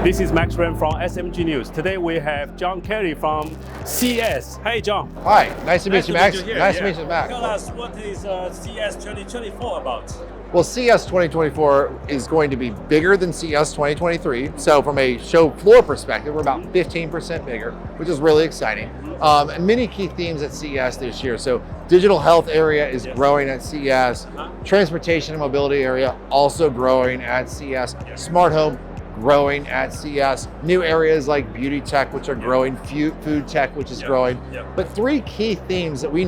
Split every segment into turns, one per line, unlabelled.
This is Max Ren from SMG News. Today we have John Kerry from CES. Hey, John.
Hi, nice to meet you, Max. Nice to meet you, Max.
Tell us, what is CES 2024 about?
Well, CES 2024 is going to be bigger than CES 2023. So from a show floor perspective, we're about 15% bigger, which is really exciting. And many key themes at CES this year. So digital health area is growing at CES. Transportation and mobility area also growing at CES. Smart home growing at CES. New areas like beauty tech, which are growing, food tech, which is growing. But three key themes that we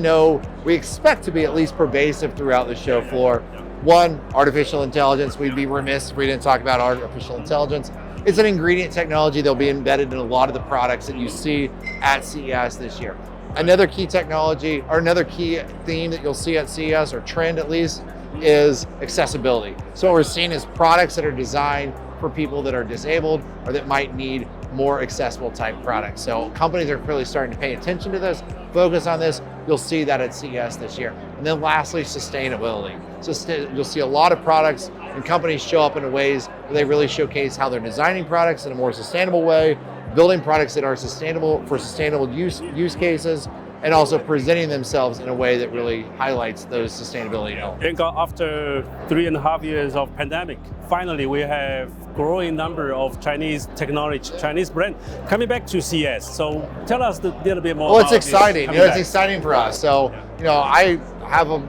expect to be at least pervasive throughout the show floor. One, artificial intelligence. We'd be remiss if we didn't talk about artificial intelligence. It's an ingredient technology that'll be embedded in a lot of the products that you see at CES this year. Another key technology, or another key theme that you'll see at CES, or trend at least, is accessibility. So what we're seeing is products that are designed for people that are disabled or that might need more accessible type products. So companies are really starting to pay attention to this, focus on this. You'll see that at CES this year. And then lastly, sustainability. So you'll see a lot of products and companies show up in ways where they really showcase how they're designing products in a more sustainable way, building products that are sustainable for sustainable use cases, and also presenting themselves in a way that really highlights those sustainability elements.
After 3.5 years of pandemic, finally we have growing number of Chinese technology, Chinese brand coming back to CES. So tell us a little bit more.
Well, it's exciting. It's exciting for us. So, I have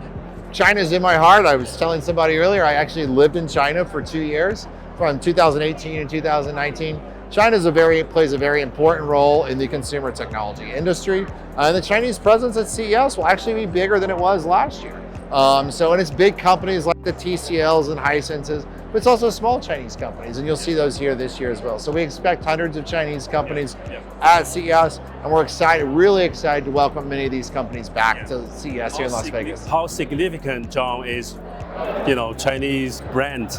China's in my heart. I was telling somebody earlier, I actually lived in China for 2 years, from 2018 and 2019. China plays a very important role in the consumer technology industry. And the Chinese presence at CES will actually be bigger than it was last year. And it's big companies like the TCLs and Hisenses, but it's also small Chinese companies, and you'll see those here this year as well. So we expect hundreds of Chinese companies at CES, and we're really excited to welcome many of these companies back to CES here in Las Vegas.
How significant, John, is Chinese brand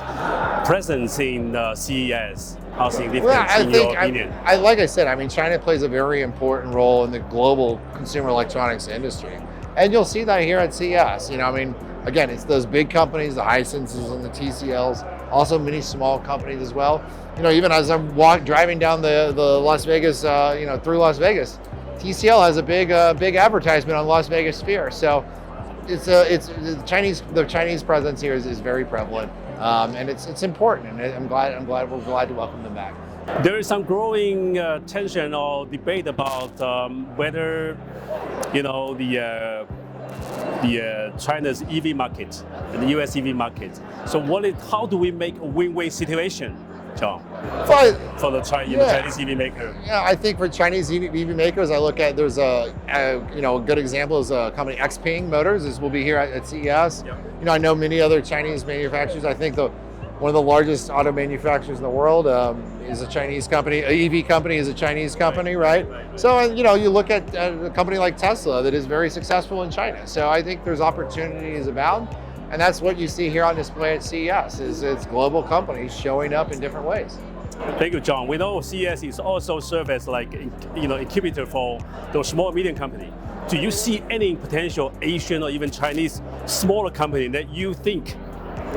presence in CES? How significant in your opinion?
Like I said, China plays a very important role in the global consumer electronics industry. And you'll see that here at CES. Again, it's those big companies, the Hisenses and the TCLs, also many small companies as well. Even as I'm driving down the Las Vegas, through Las Vegas, TCL has a big advertisement on Las Vegas Sphere. So the Chinese presence here is very prevalent, and it's important. And we're glad to welcome them back.
There is some growing tension or debate about whether the China's EV market and the US EV market. So how do we make a win-win situation, John, for the Chinese EV maker?
Yeah, I think for Chinese EV makers, I look at there's a good example is a company XPeng Motors will be here at CES. I know many other Chinese manufacturers. I think one of the largest auto manufacturers in the world is a Chinese company. An EV company is a Chinese company, right? So, you look at a company like Tesla that is very successful in China. So I think there's opportunities abound. And that's what you see here on display at CES, is it's global companies showing up in different ways.
Thank you, John. We know CES is also served as incubator for those small medium companies. Do you see any potential Asian or even Chinese smaller company that you think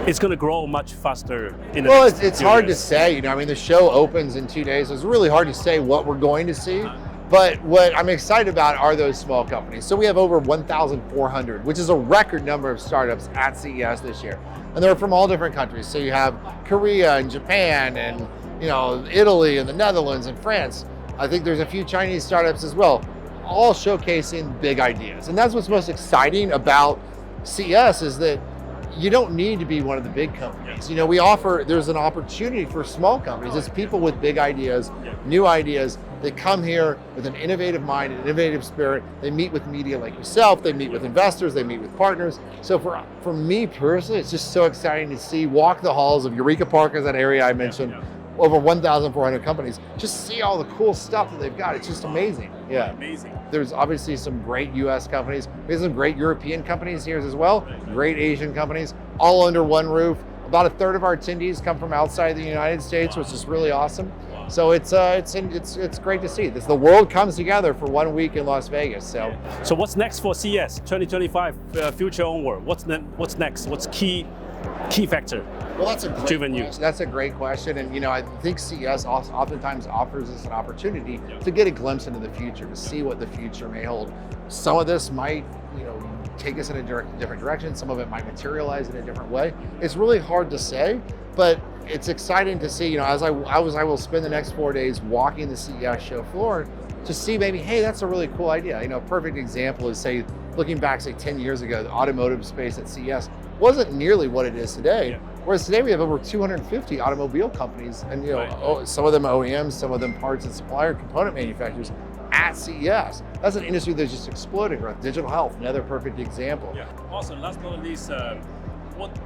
it's going to grow much faster in the next
it's hard to say. The show opens in 2 days, so it's really hard to say what we're going to see. But what I'm excited about are those small companies. So we have over 1,400, which is a record number of startups at CES this year. And they're from all different countries. So you have Korea and Japan and Italy and the Netherlands and France. I think there's a few Chinese startups as well, all showcasing big ideas. And that's what's most exciting about CES, is that you don't need to be one of the big companies. There's an opportunity for small companies. It's people with big ideas, new ideas. They come here with an innovative mind, an innovative spirit. They meet with media like yourself. They meet with investors. They meet with partners. So for me personally, it's just so exciting to walk the halls of Eureka Park, as that area I mentioned, over 1,400 companies. Just see all the cool stuff that they've got. It's just amazing. Yeah.
Amazing.
There's obviously some great US companies. We have some great European companies here as well, great Asian companies, all under one roof. About a third of our attendees come from outside the United States, which is really awesome. So it's great to see. The world comes together for 1 week in Las Vegas. So
what's next for CES 2025 future onward? What's next? What's key key factor?
Well, that's a great
driven you?
question. That's a great question, and I think CES oftentimes offers us an opportunity to get a glimpse into the future, to see what the future may hold. Some of this might, take us in a different direction. Some of it might materialize in a different way. It's really hard to say, but it's exciting to see. As I will spend the next 4 days walking the CES show floor to see maybe, hey, that's a really cool idea. A perfect example is, say, looking back, say 10 years ago, the automotive space at CES wasn't nearly what it is today. Yeah. Whereas today we have over 250 automobile companies, and some of them OEMs, some of them parts and supplier component manufacturers at CES. That's an industry that's just exploding. Right? Digital health, another perfect example.
Yeah. Also, last but not least,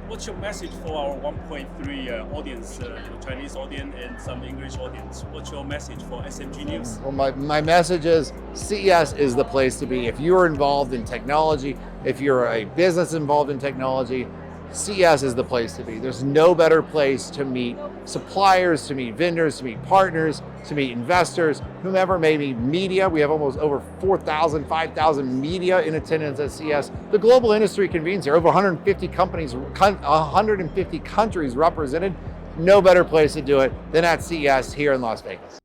what's your message for our 1.3 audience, Chinese audience and some English audience? What's your message for SMG News?
Well, my message is CES is the place to be. If you're involved in technology, if you're a business involved in technology, CES is the place to be. There's no better place to meet suppliers, to meet vendors, to meet partners, to meet investors, whomever may be media. We have almost over 4,000, 5,000 media in attendance at CES. The global industry convenes here, over 150 companies, 150 countries represented. No better place to do it than at CES here in Las Vegas.